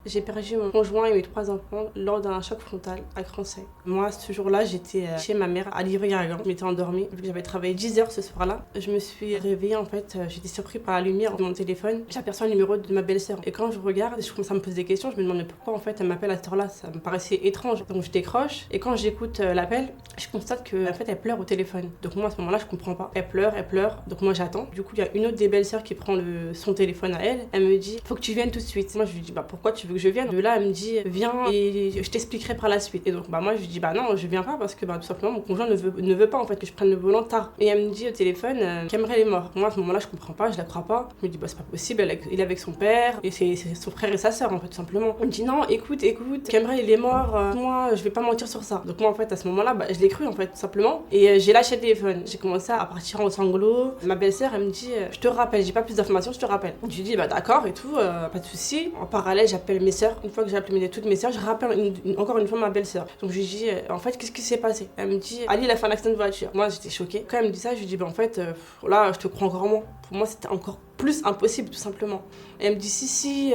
J'ai perdu mon conjoint et mes 3 enfants lors d'un choc frontal à Crancey. Moi, ce jour-là, j'étais chez ma mère à Livry-Gargan. Je m'étais endormie vu que j'avais travaillé 10 heures ce soir-là. Je me suis réveillée, en fait, j'étais surprise par la lumière de mon téléphone. J'aperçois le numéro de ma belle-sœur. Et quand je regarde, je commence à me poser des questions. Je me demande pourquoi, en fait, elle m'appelle à cette heure-là. Ça me paraissait étrange. Donc je décroche. Et quand j'écoute l'appel, je constate qu'en fait, elle pleure au téléphone. Donc moi, à ce moment-là, je comprends pas. Elle pleure. Donc moi, j'attends. Du coup, il y a une autre des belles-sœurs qui prend son téléphone à elle. Elle me dit, faut que tu viennes tout de suite. Moi, je lui dis, pourquoi tu veux que je vienne? De là, elle me dit, viens et je t'expliquerai par la suite. Et donc, moi, je lui dis, non, je viens pas parce que, tout simplement, mon conjoint ne veut pas, en fait, que je prenne le volant tard. Et elle me dit au téléphone, qu'Emrel est mort. Moi, à ce moment-là, je comprends pas, je la crois pas. Je me dis, c'est pas possible, il est avec son père, et c'est son frère et sa sœur, en fait, tout simplement. Elle me dit, non, écoute, qu'Emrel, il est mort, moi, je vais pas mentir sur ça. Donc, moi, en fait, à ce moment-là, je l'ai cru, en fait, tout simplement. Et j'ai lâché le téléphone. J'ai commencé à partir en sanglots. Ma belle-sœur, elle me dit, je te rappelle, j'ai pas plus d'informations, je te rappelle. Je lui dis, d'accord et tout, pas de souci. En parallèle, j'appelle mes sœurs. Une fois que j'ai appelé toutes mes sœurs, je rappelle encore une fois ma belle-sœur. Donc, je lui dis, en fait, qu'est-ce qui s'est passé? Elle me dit, Ali, il a fait un accident de voiture. Moi, j'étais choquée. Quand elle me dit ça, je lui dis, en fait, là, je te crois encore moins. Pour moi, c'était encore plus impossible, tout simplement. Et elle me dit, si.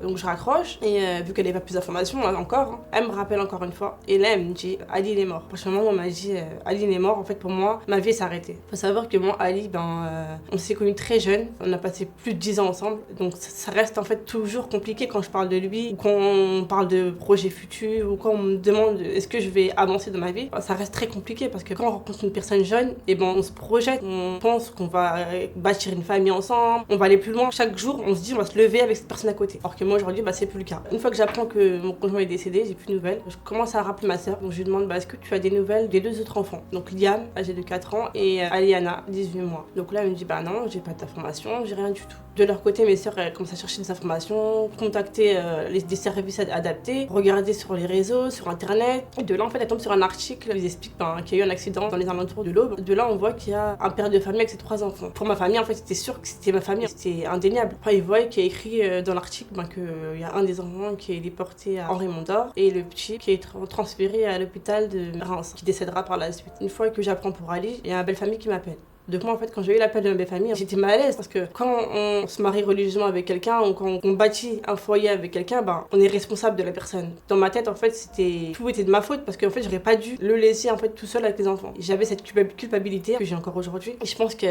Donc, je raccroche. Et vu qu'elle n'avait pas plus d'informations, encore, elle me rappelle encore une fois. Et là, elle me dit, Ali, il est mort. Franchement, on m'a dit, Ali, il est mort. En fait, pour moi, ma vie s'est arrêtée. Faut savoir que moi, Ali, on s'est connus très jeunes. On a passé plus de 10 ans ensemble. Donc, ça reste en fait toujours compliqué quand je parle de lui, ou quand on parle de projets futurs, ou quand on me demande est-ce que je vais avancer dans ma vie. Ça reste très compliqué parce que quand on rencontre une personne jeune, et on se projette, on pense qu'on va bâtir une famille ensemble, on va aller plus loin. Chaque jour, on se dit on va se lever avec cette personne à côté. Alors que moi aujourd'hui, c'est plus le cas. Une fois que j'apprends que mon conjoint est décédé, j'ai plus de nouvelles. Je commence à rappeler ma sœur. Donc je lui demande est-ce que tu as des nouvelles des 2 autres enfants? Donc Liam, âgé de 4 ans, et Aliana, 18 mois. Donc là, elle me dit non, j'ai pas d'informations, j'ai rien du tout. De leur côté, mes sœurs commencent à chercher des informations, contacter des services adaptés, regarder sur les réseaux, sur internet. Et de là, en fait, elles tombent sur un article, ils expliquent qu'il y a eu un accident dans les alentours de l'Aube. De là, on voit qu'il y a un père de famille avec ses 3 enfants. Pour ma famille, en fait, c'était sûr que c'était ma famille, c'était indéniable. Après, ils voient qu'il y a écrit dans l'article qu'il y a un des enfants qui est déporté à Henri Mondor et le petit qui est transféré à l'hôpital de Reims, qui décédera par la suite. Une fois que j'apprends pour Ali, il y a ma belle famille qui m'appelle. Donc moi, en fait, quand j'ai eu l'appel de ma belle famille, j'étais mal à l'aise parce que quand on se marie religieusement avec quelqu'un ou quand on bâtit un foyer avec quelqu'un, on est responsable de la personne. Dans ma tête, en fait, tout était de ma faute parce qu'en fait, j'aurais pas dû le laisser en fait tout seul avec les enfants. J'avais cette culpabilité que j'ai encore aujourd'hui et je pense que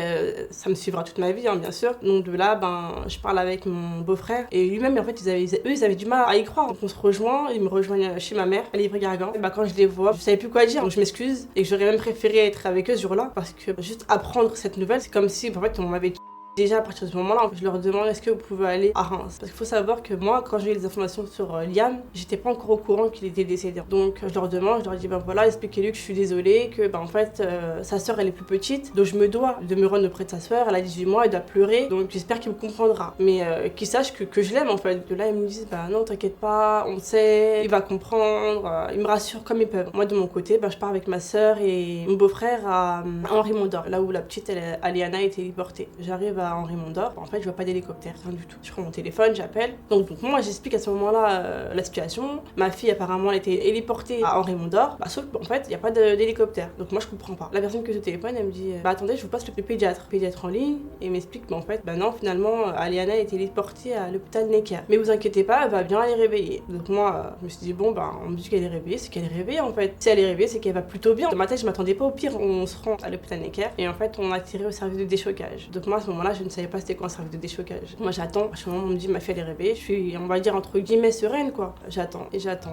ça me suivra toute ma vie, bien sûr. Donc de là, je parle avec mon beau-frère et lui-même, en fait, ils avaient du mal à y croire. Donc on se rejoint, ils me rejoignent chez ma mère à Livry-Gargan. Et quand je les vois, je savais plus quoi dire. Donc je m'excuse et que j'aurais même préféré être avec eux ce jour-là parce que juste apprendre cette nouvelle, c'est comme si en fait on m'avait déjà à partir de ce moment-là, je leur demande est-ce que vous pouvez aller à Reims. Parce qu'il faut savoir que moi, quand j'ai eu les informations sur Liam, j'étais pas encore au courant qu'il était décédé. Donc je leur demande, je leur dis voilà, expliquez-lui que je suis désolée, que en fait sa sœur elle est plus petite, donc je me dois de me rendre auprès de sa sœur, elle a 18 mois, elle doit pleurer, donc j'espère qu'il me comprendra. Mais qu'il sache que je l'aime en fait. De là ils me disent non t'inquiète pas, on sait, il va comprendre, ils me rassurent comme ils peuvent. Moi de mon côté, je pars avec ma sœur et mon beau-frère à Henri Mondor, là où la petite Aliana a été déportée. J'arrive à Henri Mondor, en fait je vois pas d'hélicoptère, rien du tout. Je prends mon téléphone, j'appelle. Donc moi j'explique à ce moment-là la situation. Ma fille apparemment elle était héliportée à Henri Mondor, sauf qu'en fait il n'y a pas d'hélicoptère. Donc moi je comprends pas. La personne que je téléphone elle me dit attendez je vous passe le pédiatre en ligne et m'explique en fait non finalement Aliana a été héliportée à l'hôpital Necker. Mais vous inquiétez pas, elle va bien aller réveiller. Donc moi je me suis dit on me dit qu'elle est réveillée, c'est qu'elle est réveillée en fait. Si elle est réveillée c'est qu'elle va plutôt bien. Dans ma tête je m'attendais pas au pire, on se rend à l'hôpital Necker et en fait on a tiré au service de déchocage. Donc moi à ce moment-là je ne savais pas c'était quoi un service de déchocage. Moi j'attends, à ce moment on me dit ma fille elle est réveillée, je suis on va dire entre guillemets sereine quoi. J'attends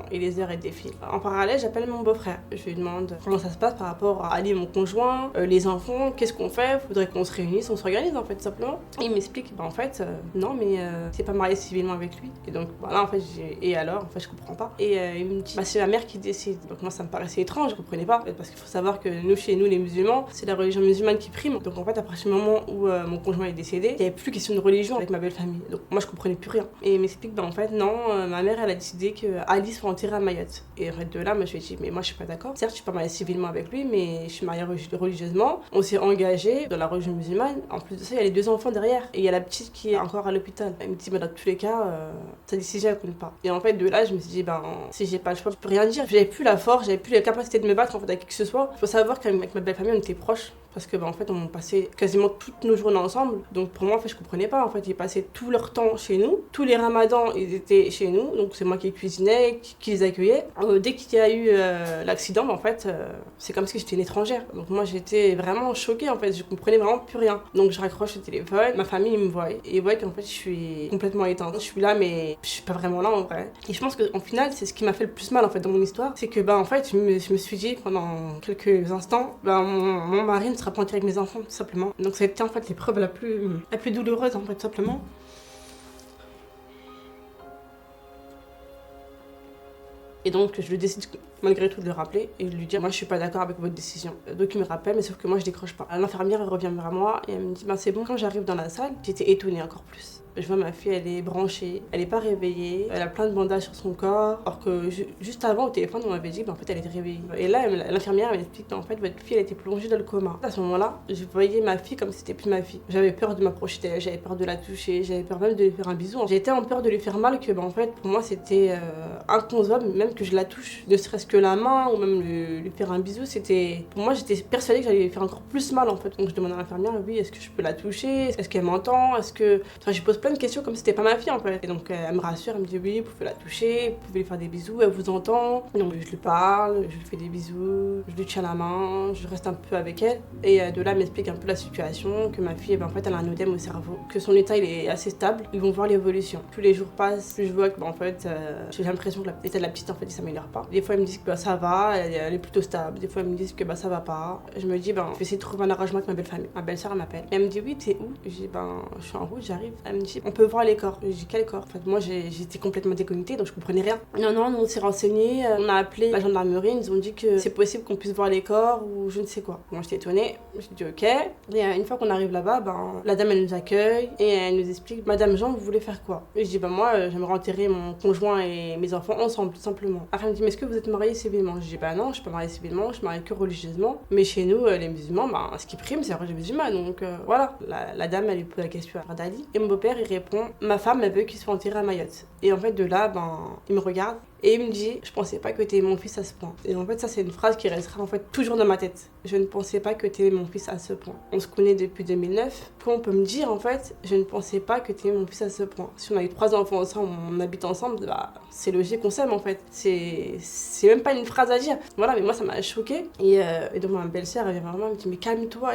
et les heures elles défilent. En parallèle j'appelle mon beau-frère, je lui demande comment ça se passe par rapport à Ali mon conjoint, les enfants, qu'est-ce qu'on fait, faudrait qu'on se réunisse, on s'organise en fait tout simplement. Et il m'explique en fait non mais c'est pas marié civilement avec lui. Et donc voilà en fait et alors en fait je comprends pas. Et il me dit c'est la mère qui décide. Donc moi ça me paraissait étrange, je comprenais pas parce qu'il faut savoir que chez nous les musulmans, c'est la religion musulmane qui prime. Donc en fait à partir du moment où mon conjoint est décédé, il n'y avait plus question de religion avec ma belle famille. Donc moi je comprenais plus rien. Et il m'explique en fait non, ma mère elle a décidé que Ali soit enterrée à Mayotte. Et en fait de là moi je lui ai dit mais moi je suis pas d'accord. Certes je suis pas mariée civilement avec lui mais je suis mariée religieusement. On s'est engagé dans la religion musulmane. En plus de ça il y a les 2 enfants derrière et il y a la petite qui est encore à l'hôpital. Elle me dit dans tous les cas sa décision elle compte pas. Et en fait de là je me suis dit si j'ai pas le choix je peux rien dire. J'avais plus la force, j'avais plus la capacité de me battre en fait avec qui que ce soit. Il faut savoir qu'avec ma belle famille on était proches. Parce que en fait on passait quasiment toutes nos journées ensemble. Donc pour moi, en fait, je comprenais pas. En fait, ils passaient tout leur temps chez nous. Tous les ramadans, ils étaient chez nous. Donc c'est moi qui cuisinais, qui les accueillais. Dès qu'il y a eu l'accident, en fait, c'est comme si j'étais une étrangère. Donc moi, j'étais vraiment choquée, en fait. Je comprenais vraiment plus rien. Donc je raccroche le téléphone. Ma famille, ils me voient. Et ils voient qu'en fait, je suis complètement éteinte. Je suis là, mais je suis pas vraiment là, en vrai. Et je pense qu'en final, c'est ce qui m'a fait le plus mal, en fait, dans mon histoire. C'est que, en fait, je me suis dit pendant quelques instants, mon mari ne sera pas enterré avec mes enfants, tout simplement. Donc ça a été, en fait, l'épreuve la plus douloureuse, en fait, tout simplement. Et donc, je lui décide malgré tout de le rappeler et de lui dire, moi, je suis pas d'accord avec votre décision. Donc, il me rappelle, mais sauf que moi, je décroche pas. L'infirmière, elle revient vers moi et elle me dit, c'est bon. Quand j'arrive dans la salle, j'étais étonnée encore plus. Je vois ma fille, elle est branchée, elle est pas réveillée, elle a plein de bandages sur son corps, alors que juste avant au téléphone, on m'avait dit en fait elle était réveillée. Et là, l'infirmière m'explique qu'en fait votre fille elle était plongée dans le coma. À ce moment-là, je voyais ma fille comme si c'était plus ma fille. J'avais peur de m'approcher d'elle, j'avais peur de la toucher, j'avais peur même de lui faire un bisou. J'étais en peur de lui faire mal que en fait pour moi c'était inconcevable même que je la touche, ne serait-ce que la main ou même lui faire un bisou. C'était pour moi j'étais persuadée que j'allais lui faire encore plus mal en fait. Donc je demande à l'infirmière, oui, est-ce que je peux la toucher, est-ce qu'elle m'entend, est-ce que enfin, je pose plein de questions comme si c'était pas ma fille en fait. Et donc elle me rassure, elle me dit oui, vous pouvez la toucher, vous pouvez lui faire des bisous, elle vous entend. Donc je lui parle, je lui fais des bisous, je lui tiens la main, je reste un peu avec elle. Et de là elle m'explique un peu la situation, que ma fille en fait elle a un œdème au cerveau, que son état il est assez stable. Ils vont voir l'évolution. Plus les jours passent, plus je vois que en fait j'ai l'impression que l'état de la petite en fait il s'améliore pas. Des fois ils me disent que ça va, elle est plutôt stable. Des fois ils me disent que ça va pas. Je me dis je vais essayer de trouver un arrangement avec ma belle famille. Ma belle-sœur elle m'appelle. Elle me dit oui, t'es où? Je dis je suis en route, j'arrive. Elle me dit on peut voir les corps. Je dis quel corps? En fait moi j'étais complètement déconnectée donc je comprenais rien. Non, on s'est renseigné, on a appelé la gendarmerie, ils nous ont dit que c'est possible qu'on puisse voir les corps ou je ne sais quoi. Moi j'étais étonnée, j'ai dit ok. Et une fois qu'on arrive là-bas, la dame elle nous accueille et elle nous explique Madame Jean, vous voulez faire quoi? Et je dis moi j'aimerais enterrer mon conjoint et mes enfants ensemble tout simplement. Après elle me dit mais est-ce que vous êtes mariée civilement? Je dis non, je suis pas mariée civilement, je suis mariée que religieusement. Mais chez nous les musulmans, ce qui prime c'est la religion musulmane. Donc voilà, la dame elle lui pose la question à Dali et mon beau-père il répond ma femme elle veut qu'il soit enterré à Mayotte. Et en fait de là il me regarde et il me dit je pensais pas que t'aimais mon fils à ce point. Et en fait ça c'est une phrase qui restera en fait toujours dans ma tête. Je ne pensais pas que t'aimais mon fils à ce point. On se connaît depuis 2009. Comment on peut me dire en fait je ne pensais pas que t'aimais mon fils à ce point. Si on a eu 3 enfants ensemble, on habite ensemble, c'est logique qu'on s'aime en fait. C'est même pas une phrase à dire. Voilà, mais moi ça m'a choquée. Et donc ma belle-sœur elle vient vraiment me dit mais calme-toi.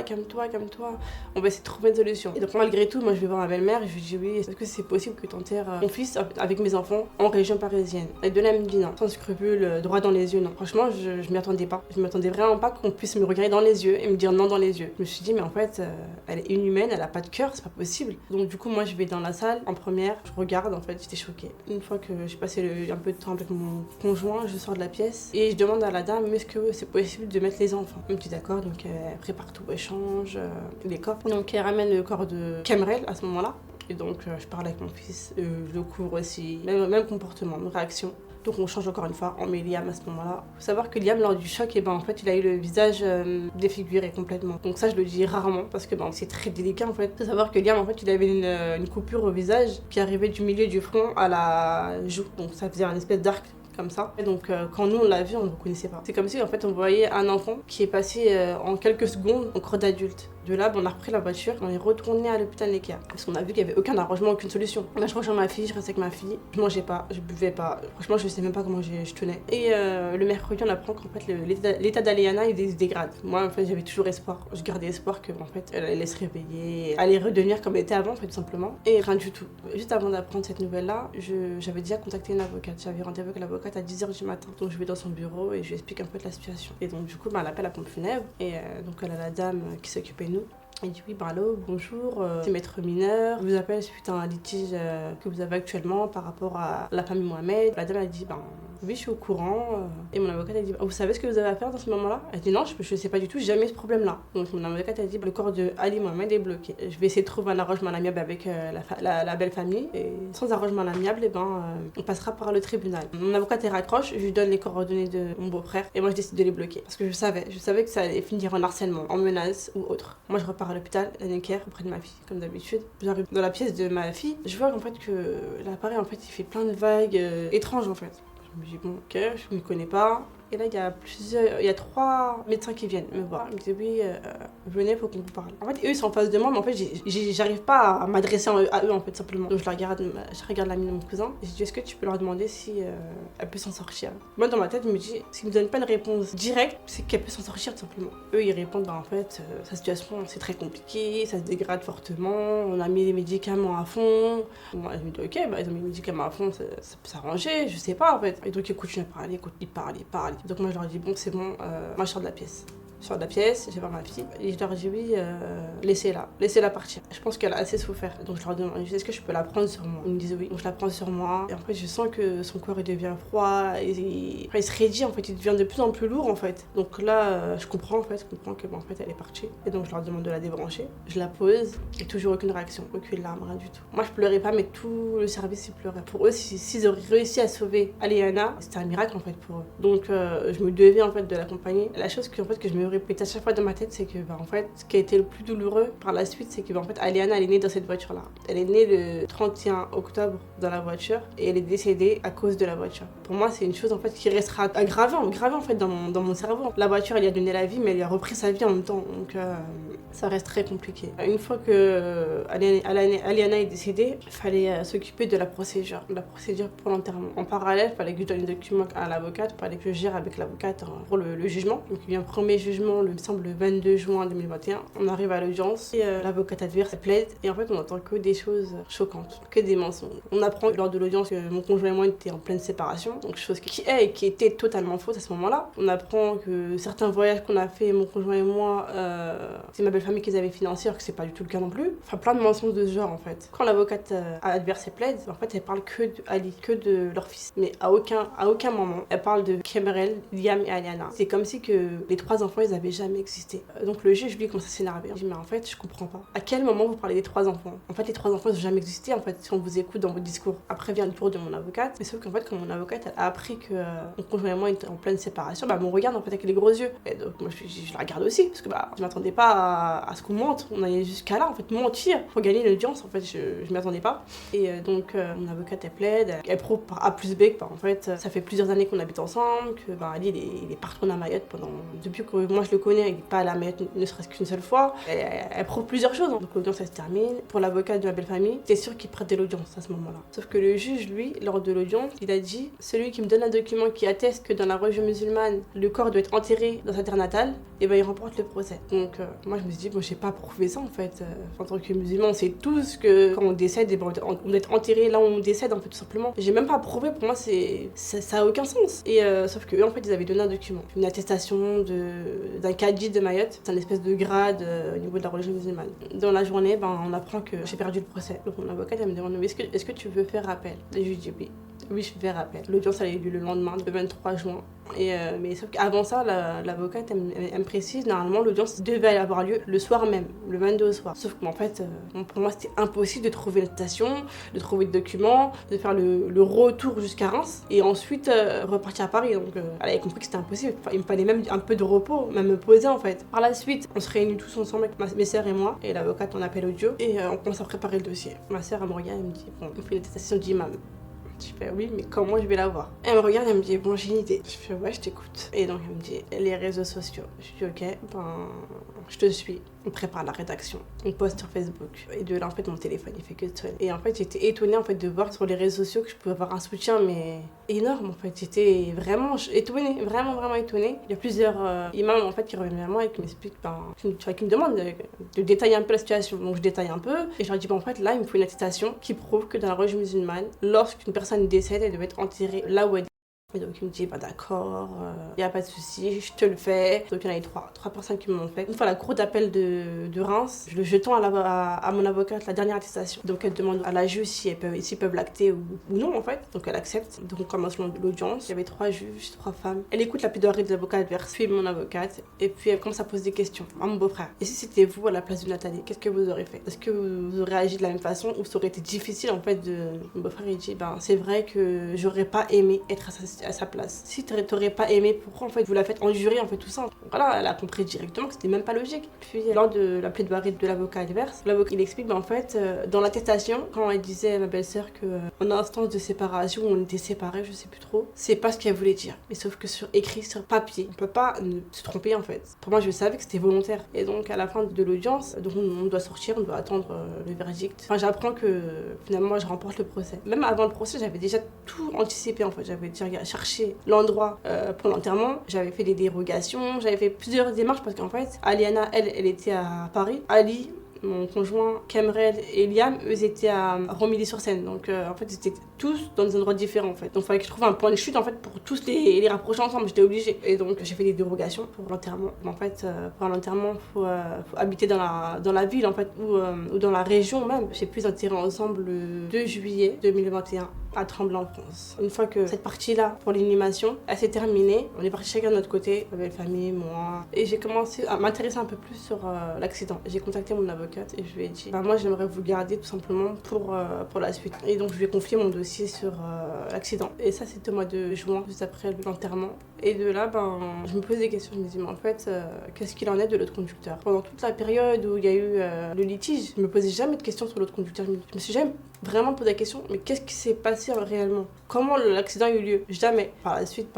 On va essayer de trouver une solution. Et donc malgré tout moi je vais voir ma belle-mère et je lui dis oui, est-ce que c'est possible que t'enterres mon fils avec mes enfants en région parisienne? Et de là elle me dit non, sans scrupule, droit dans les yeux, non. Franchement je m'y attendais pas. Je m'attendais vraiment pas qu'on puisse me regarder dans les yeux et me dire non dans les yeux. Je me suis dit mais en fait elle est inhumaine, elle a pas de cœur, c'est pas possible. Donc du coup moi je vais dans la salle en première, je regarde en fait, j'étais choquée. Une fois que j'ai passé un peu de temps avec mon conjoint, je sors de la pièce et je demande à la dame est-ce que c'est possible de mettre les enfants? Elle me dit d'accord, donc elle prépare tout, elle change les corps. Donc elle ramène le corps de Kemrel à ce moment-là. Et donc je parle avec mon fils, je le couvre aussi, même comportement, même réaction. Donc on change encore une fois, on met Liam à ce moment-là. Faut savoir que Liam lors du choc, en fait il a eu le visage défiguré complètement. Donc ça je le dis rarement parce que c'est très délicat en fait. Faut savoir que Liam en fait il avait une coupure au visage qui arrivait du milieu du front à la joue. Donc ça faisait un espèce d'arc comme ça. Et donc quand nous on l'a vu, on ne le connaissait pas. C'est comme si en fait on voyait un enfant qui est passé en quelques secondes en corps d'adulte. De là, on a repris la voiture, on est retourné à l'hôpital Necker. Parce qu'on a vu qu'il n'y avait aucun arrangement, aucune solution. Là, je rejoins ma fille, je reste avec ma fille. Je mangeais pas, je buvais pas. Franchement, je sais même pas comment je tenais. Et le mercredi, on apprend qu'en fait, l'état d'Aliana, il se dégrade. Moi, en fait, j'avais toujours espoir. Je gardais espoir que, en fait, elle allait se réveiller, elle allait redevenir comme elle était avant, en fait, tout simplement. Et rien du tout. Juste avant d'apprendre cette nouvelle-là, j'avais déjà contacté une avocate. J'avais rendez-vous avec l'avocate à 10h du matin. Donc, je vais dans son bureau et je lui explique un peu la situation. Et donc, du coup, elle appelle la pompe funèbre. Et donc, elle a la dame qui s'occupait de nous. Elle dit oui, allô, bonjour, c'est maître mineur, je vous appelle suite à un litige que vous avez actuellement par rapport à la famille Mohamed. La dame a dit oui, je suis au courant. Et mon avocate a dit vous savez ce que vous avez à faire dans ce moment-là? Elle dit non, je sais pas du tout, j'ai jamais eu ce problème-là. Donc mon avocate a dit le corps de Ali Mohamed est bloqué. Je vais essayer de trouver un arrangement amiable avec la belle famille. Et sans arrangement amiable, on passera par le tribunal. Mon avocate elle raccroche, je lui donne les coordonnées de mon beau-frère et moi je décide de les bloquer. Parce que je savais que ça allait finir en harcèlement, en menace ou autre. Moi je repars à l'hôpital, à Necker, auprès de ma fille, comme d'habitude. J'arrive dans la pièce de ma fille, je vois en fait que l'appareil en fait il fait plein de vagues étranges en fait. Je me dis bon ok, je ne connais pas. Et là, il y a 3 médecins qui viennent me voir. Ils me disent oui, venez, faut qu'on vous parle. En fait, eux, ils sont en face de moi, mais en fait, j'arrive pas à m'adresser à eux, en fait, simplement. Donc, je regarde l'ami de mon cousin. Et je dis, est-ce que tu peux leur demander si elle peut s'en sortir? Moi, dans ma tête, je me dis, s'ils me donnent pas une réponse directe, c'est qu'elle peut s'en sortir, tout simplement. Eux, ils répondent, en fait, sa situation, c'est très compliqué, ça se dégrade fortement, on a mis les médicaments à fond. Moi, je me dis, ok, bah, ils ont mis les médicaments à fond, ça peut s'arranger, je sais pas, en fait. Et donc, ils continuent à parler, ils parlent. Donc, moi, je leur dis, bon, c'est bon, moi, je sors de la pièce. Je sors de la pièce, j'ai voir ma fille, et je leur dis, oui, laissez-la partir. Je pense qu'elle a assez souffert. Donc, je leur demande, est-ce que je peux la prendre sur moi? Ils me disent oui. Donc, je la prends sur moi. Et en fait, je sens que son corps, il devient froid, il se raidit, en fait, il devient de plus en plus lourd, en fait. Donc là, je comprends que, en fait, elle est partie. Et donc, je leur demande de la débrancher. Je la pose, et toujours aucune réaction, aucune larme, rien du tout. Moi, je pleurais pas, mais tout le service, il pleurait. Pour eux, s'ils auraient réussi à sauver Aliana, c'était un miracle, en fait, pour eux. Donc, je me devais, en fait, de l'accompagner. La chose que je me répète à chaque fois dans ma tête, c'est que, en fait, ce qui a été le plus douloureux par la suite, c'est que, en fait, Aliana, elle est née dans cette voiture-là. Elle est née le 31 octobre dans la voiture et elle est décédée à cause de la voiture. Pour moi, c'est une chose, en fait, qui restera gravée en fait, dans mon cerveau. La voiture, elle lui a donné la vie, mais elle lui a repris sa vie en même temps. Donc, ça reste très compliqué. Une fois que Aliana est décédée, il fallait s'occuper de la procédure pour l'enterrement. En parallèle, il fallait que je donne les documents à l'avocate, il fallait que je gère avec l'avocate pour le jugement. Donc, il y a un premier jugement, il me semble, le 22 juin 2021. On arrive à l'audience et l'avocate adverse plaide. Et en fait, on entend que des choses choquantes, que des mensonges. On apprend lors de l'audience que mon conjoint et moi étaient en pleine séparation, donc chose qui était totalement fausse à ce moment-là. On apprend que certains voyages qu'on a fait, mon conjoint et moi, c'est ma belle-famille qui les avait financés, alors que c'est pas du tout le cas non plus. Enfin, plein de mensonges de ce genre, en fait. Quand l'avocate adverse plaide, en fait, elle parle que de Ali, que de leur fils. Mais à aucun moment, elle parle de Kemerel, Liam et Aliana. C'est comme si que les 3 enfants, ils avaient jamais existé. Donc le juge, lui, commence à s'énerver. Je dis, mais en fait, je comprends pas. À quel moment vous parlez des 3 enfants? En fait, les 3 enfants, ils n'ont jamais existé, en fait, si on vous écoute dans votre discours. Après vient le tour de mon avocate. Mais sauf qu'en fait, quand mon avocate, elle a appris que mon conjoint et moi étaient en pleine séparation, bah, on regarde, en fait, avec les gros yeux. Et donc, moi, je la regarde aussi. Parce que, bah, je m'attendais pas à ce qu'on mente. On allait jusqu'à là, en fait, mentir pour gagner l'audience. En fait, je m'y attendais pas. Et donc, mon avocate, elle plaide. Elle prouve par A plus B que, bah, en fait, ça fait plusieurs années qu'on habite ensemble. Que, bah, Ali, il est partout à Mayotte depuis que moi, je le connais. Il n'est pas à la Mayotte ne serait-ce qu'une seule fois. Elle prouve plusieurs choses. Donc l'audience, elle se termine. Pour l'avocat de ma belle-famille, c'est sûr qu'il prête de l'audience à ce moment-là. Sauf que le juge, lui, lors de l'audience, il a dit, celui qui me donne un document qui atteste que dans la religion musulmane, le corps doit être enterré dans sa terre natale, et ben il remporte le procès. Donc moi, je me suis dit, bon, j'ai pas prouvé ça, en fait. En tant que musulman, on sait tous que quand on décède, on doit être enterré là où on décède, en fait, tout simplement. J'ai même pas prouvé, pour moi, ça a aucun sens. Et sauf que eux, en fait, ils avaient donné un document, une attestation d'un cadi de Mayotte. C'est un espèce de grade au niveau de la religion musulmane. Dans la journée, on apprend que j'ai perdu le procès. Donc mon avocate, elle me demande, est-ce que tu veux faire appel? Et je lui dis oui. Oui, je vais faire appel. L'audience, elle a eu lieu le lendemain, le 23 juin. Mais sauf qu'avant ça, l'avocate, elle me précise, normalement, l'audience devait avoir lieu le soir même, le 22 au soir. Sauf qu'en fait, pour moi, c'était impossible de trouver l'attestation, de trouver le document, de faire le retour jusqu'à Reims, et ensuite repartir à Paris. Donc, elle avait compris que c'était impossible. Enfin, il me fallait même un peu de repos, même me poser, en fait. Par la suite, on se réunit tous ensemble avec mes sœurs et moi, et l'avocate, on appelle audio, et on commence à préparer le dossier. Ma sœur, elle me regarde, elle me dit, bon, on fait une attestation d'imam. Je fais oui, mais comment je vais la voir? Elle me regarde, elle me dit bon, j'ai une idée. Je fais ouais, je t'écoute. Et donc elle me dit les réseaux sociaux. Je dis ok, je te suis. On prépare la rédaction, on poste sur Facebook. Et de là, en fait, mon téléphone, il fait que sonner. Et en fait, j'étais étonnée en fait, de voir sur les réseaux sociaux que je pouvais avoir un soutien, mais énorme en fait. J'étais vraiment étonnée, vraiment étonnée. Il y a plusieurs imams en fait, qui reviennent vers moi et qui m'expliquent, qui me demandent de détailler un peu la situation. Donc je détaille un peu et je leur dis en fait, là, il me faut une attestation qui prouve que dans la religion musulmane, lorsqu'une personne décède, elle doit être enterrée là où elle est. Et donc il me dit d'accord, y a pas de souci, je te le fais. Donc il y en a eu trois personnes qui m'ont fait. Une fois la cour d'appel de Reims, je le jeton à mon avocate la dernière attestation. Donc elle demande à la juge s'ils peuvent l'acter ou non en fait. Donc elle accepte. Donc on commence l'audience. Il y avait 3 juges, 3 femmes. Elle écoute la plaidoirie de l'avocat adverse, puis mon avocate, et puis elle commence à poser des questions à mon beau-frère. Et si c'était vous à la place de Nathalie, qu'est-ce que vous aurez fait? Est-ce que vous aurez agi de la même façon ou ça aurait été difficile en fait de... Mon beau-frère il dit c'est vrai que j'aurais pas aimé être à sa à sa place. Si t'aurais pas aimé, pourquoi en fait vous la faites enjurer en fait tout ça. Donc, voilà, elle a compris directement que c'était même pas logique. Puis lors de la plaidoirie de l'avocat adverse, l'avocat il explique en fait dans l'attestation quand elle disait à ma belle-sœur que en instance de séparation on était séparés, je sais plus trop, c'est pas ce qu'elle voulait dire. Mais sauf que sur écrit sur papier, on peut pas se tromper en fait. Pour moi je savais que c'était volontaire. Et donc à la fin de l'audience, donc on doit sortir, on doit attendre le verdict. Enfin j'apprends que finalement je remporte le procès. Même avant le procès, j'avais déjà tout anticipé en fait. J'avais déjà cherché l'endroit pour l'enterrement. J'avais fait des dérogations, j'avais fait plusieurs démarches parce qu'en fait, Aliana, elle était à Paris. Ali, mon conjoint, Kemrel et Liam, eux étaient à Romilly-sur-Seine. Donc en fait, ils étaient tous dans des endroits différents en fait. Donc il fallait que je trouve un point de chute en fait pour tous les rapprocher ensemble. J'étais obligée. Et donc j'ai fait des dérogations pour l'enterrement. En fait, pour l'enterrement, faut habiter dans la ville en fait ou dans la région même. J'ai pu enterrer ensemble le 2 juillet 2021. À Tremblant en France. Une fois que cette partie-là pour l'inhumation, elle s'est terminée, on est parti chacun de notre côté, ma belle famille, moi, et j'ai commencé à m'intéresser un peu plus sur l'accident. J'ai contacté mon avocate et je lui ai dit, moi j'aimerais vous garder tout simplement pour la suite. Et donc je lui ai confié mon dossier sur l'accident. Et ça c'était au mois de juin, juste après l'enterrement. Et de là, je me posais des questions, je me disais, mais en fait, qu'est-ce qu'il en est de l'autre conducteur? Pendant toute la période où il y a eu le litige, je me posais jamais de questions sur l'autre conducteur. Je me suis jamais vraiment posé la question, mais qu'est-ce qui s'est passé réellement? Comment l'accident a eu lieu? Jamais. Par la suite,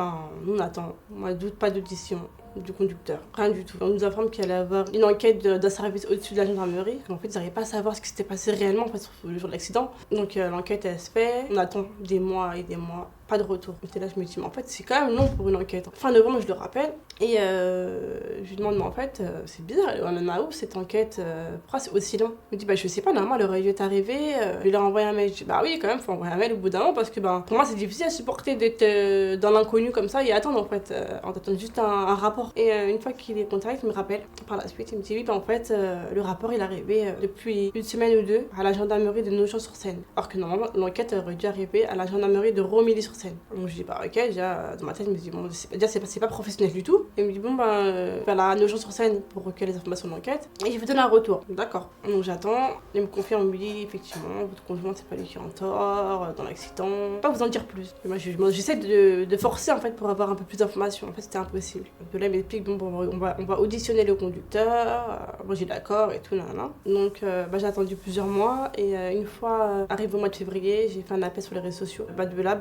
nous on attend. Moi, pas d'audition du conducteur, rien du tout. On nous informe qu'il allait y avoir une enquête d'un service au-dessus de la gendarmerie. En fait, ils n'arrivaient pas à savoir ce qui s'était passé réellement en fait, le jour de l'accident. Donc l'enquête elle se fait, on attend des mois et des mois, pas de retour. Et là je me dis mais en fait c'est quand même long pour une enquête. Fin novembre je le rappelle et je lui demande mais en fait c'est bizarre, on en a où cette enquête, pourquoi c'est aussi long? Il me dit je sais pas, normalement elle aurait dû être arrivée, je lui ai envoyé un mail. Je dis oui quand même faut envoyer un mail au bout d'un moment parce que pour moi c'est difficile à supporter d'être dans l'inconnu comme ça et attendre en fait, on attend juste un rapport. Et une fois qu'il est contacté, il me rappelle par la suite, il me dit oui en fait le rapport il est arrivé depuis une semaine ou deux à la gendarmerie de Nogent-sur-Seine. Alors que normalement l'enquête aurait dû arriver à la gendarmerie de Romilly-sur-Seine. Donc je dis ok, déjà dans ma tête je me dis déjà c'est pas professionnel du tout. Et il me dit vers la Nogent-sur-Seine pour recueillir les informations de l'enquête et je vous donne un retour. D'accord. Donc j'attends, il me confirme oui effectivement votre conjoint c'est pas lui qui est en tort dans l'accident. Pas vous en dire plus. Et moi j'essaie de forcer en fait pour avoir un peu plus d'informations. En fait c'était impossible. De là il m'explique on va auditionner le conducteur. Moi j'ai d'accord et tout nanana. Donc j'ai attendu plusieurs mois et une fois arrivé au mois de février, j'ai fait un appel sur les réseaux sociaux. De là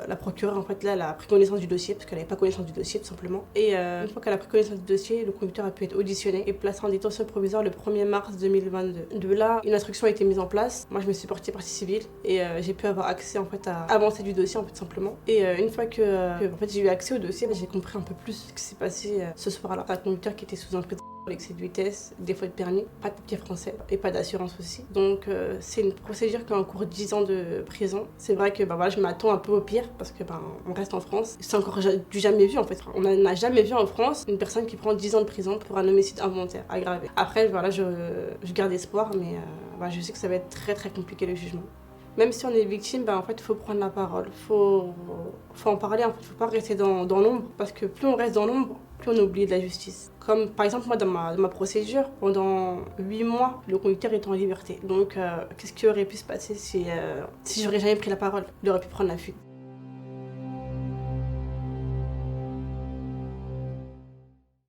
la procureure en fait là elle a pris connaissance du dossier parce qu'elle n'avait pas connaissance du dossier tout simplement. Et une fois qu'elle a pris connaissance du dossier, le conducteur a pu être auditionné et placé en détention provisoire le 1er mars 2022. De là, une instruction a été mise en place. Moi je me suis portée partie civile et j'ai pu avoir accès en fait à avancer du dossier en fait simplement. Et une fois que en fait j'ai eu accès au dossier, j'ai compris un peu plus ce qui s'est passé ce soir-là. C'est un conducteur qui était sous emprise l'excès de vitesse, des fautes de permis, pas de papier français et pas d'assurance aussi. Donc c'est une procédure qui encourt 10 ans de prison. C'est vrai que je m'attends un peu au pire parce que on reste en France. C'est encore du jamais vu en fait. On n'a jamais vu en France une personne qui prend 10 ans de prison pour un homicide involontaire aggravé. Après je garde espoir mais je sais que ça va être très très compliqué le jugement. Même si on est victime, en fait, il faut prendre la parole. Faut en parler, en fait. Faut pas rester dans l'ombre. Parce que plus on reste dans l'ombre, plus on oublie de la justice. Comme par exemple, moi, dans ma procédure, pendant 8 mois, le conducteur était en liberté. Donc, qu'est-ce qui aurait pu se passer si j'aurais jamais pris la parole? Il aurait pu prendre la fuite.